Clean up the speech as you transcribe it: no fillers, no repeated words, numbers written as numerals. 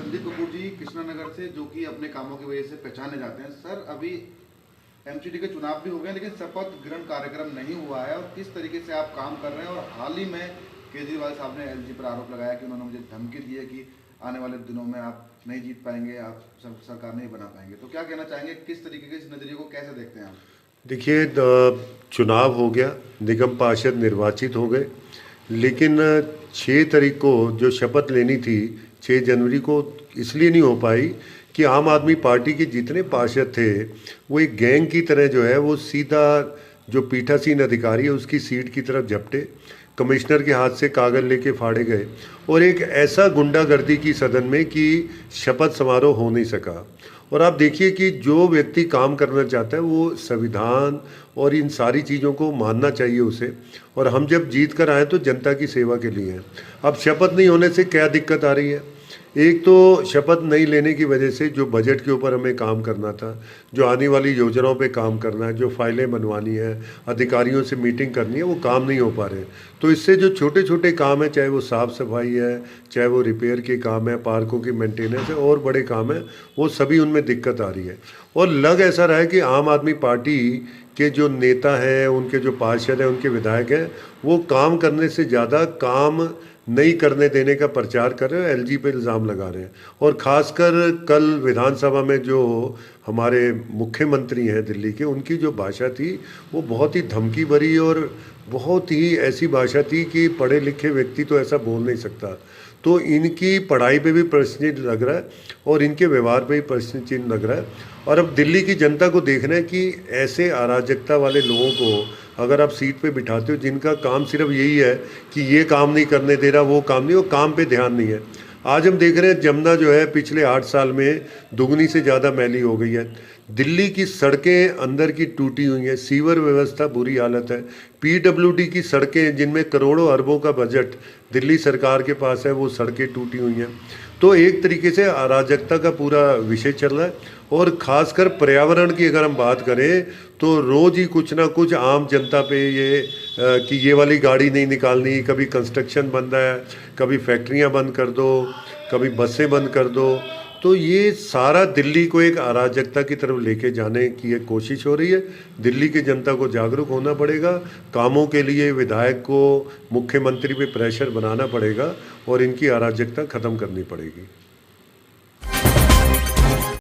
संदीप कपूर जी कृष्णानगर से, जो कि अपने कामों की वजह से पहचाने जाते हैं। सर, अभी एमसीडी के चुनाव भी हो गए लेकिन शपथ ग्रहण कार्यक्रम नहीं हुआ है, और किस तरीके से आप काम कर रहे हैं। और हाल ही में केजरीवाल साहब ने एलजी पर आरोप लगाया कि उन्होंने मुझे धमकी दी है कि आने वाले दिनों में आप नहीं जीत पाएंगे, आप सरकार नहीं बना पाएंगे। तो क्या कहना चाहेंगे, किस तरीके के इस नजरिए को कैसे देखते हैं आप? देखिए, चुनाव हो गया, निगम पार्षद निर्वाचित हो गए, लेकिन 6 तारीख को जो शपथ लेनी थी 6 जनवरी को, इसलिए नहीं हो पाई कि आम आदमी पार्टी के जितने पार्षद थे वो एक गैंग की तरह जो है वो सीधा जो पीठासीन अधिकारी है उसकी सीट की तरफ झपटे, कमिश्नर के हाथ से कागज लेके फाड़े गए और एक ऐसा गुंडागर्दी की सदन में कि शपथ समारोह हो नहीं सका। और आप देखिए कि जो व्यक्ति काम करना चाहता है वो संविधान और इन सारी चीज़ों को मानना चाहिए उसे। और हम जब जीत कर आए तो जनता की सेवा के लिए हैं। अब शपथ नहीं होने से क्या दिक्कत आ रही है? एक तो शपथ नहीं लेने की वजह से जो बजट के ऊपर हमें काम करना था, जो आने वाली योजनाओं पे काम करना है, जो फाइलें बनवानी है, अधिकारियों से मीटिंग करनी है, वो काम नहीं हो पा रहे। तो इससे जो छोटे छोटे काम है, चाहे वो साफ़ सफाई है, चाहे वो रिपेयर के काम है, पार्कों की मेंटेनेंस है, और बड़े काम है, वो सभी उनमें दिक्कत आ रही है। और लग ऐसा रहा है कि आम आदमी पार्टी के जो नेता हैं, उनके जो पार्षद हैं, उनके विधायक हैं, वो काम करने से ज़्यादा काम नहीं करने देने का प्रचार कर रहे हैं, एलजी पे इल्ज़ाम लगा रहे हैं। और ख़ासकर कल विधानसभा में जो हमारे मुख्यमंत्री हैं दिल्ली के, उनकी जो भाषा थी वो बहुत ही धमकी भरी और बहुत ही ऐसी भाषा थी कि पढ़े लिखे व्यक्ति तो ऐसा बोल नहीं सकता। तो इनकी पढ़ाई पे भी प्रश्न चिन्ह लग रहा है और इनके व्यवहार पे भी प्रश्न चिन्ह लग रहा है। और अब दिल्ली की जनता को देखना है कि ऐसे अराजकता वाले लोगों को अगर आप सीट पे बिठाते हो, जिनका काम सिर्फ यही है कि ये काम नहीं करने दे रहा, वो काम नहीं, वो काम पे ध्यान नहीं है। आज हम देख रहे हैं जमुना जो है पिछले 8 साल में दुगनी से ज़्यादा मैली हो गई है। दिल्ली की सड़कें अंदर की टूटी हुई हैं, सीवर व्यवस्था बुरी हालत है, पीडब्ल्यूडी की सड़कें जिनमें करोड़ों अरबों का बजट दिल्ली सरकार के पास है, वो सड़कें टूटी हुई हैं। तो एक तरीके से अराजकता का पूरा विषय चल रहा है। और ख़ासकर पर्यावरण की अगर हम बात करें तो रोज़ ही कुछ ना कुछ आम जनता पे ये कि ये वाली गाड़ी नहीं निकालनी, कभी कंस्ट्रक्शन बंद है, कभी फैक्ट्रियां बंद कर दो, कभी बसें बंद कर दो। तो ये सारा दिल्ली को एक अराजकता की तरफ लेके जाने की एक कोशिश हो रही है। दिल्ली की जनता को जागरूक होना पड़ेगा, कामों के लिए विधायक को मुख्यमंत्री पे प्रेशर बनाना पड़ेगा और इनकी अराजकता ख़त्म करनी पड़ेगी।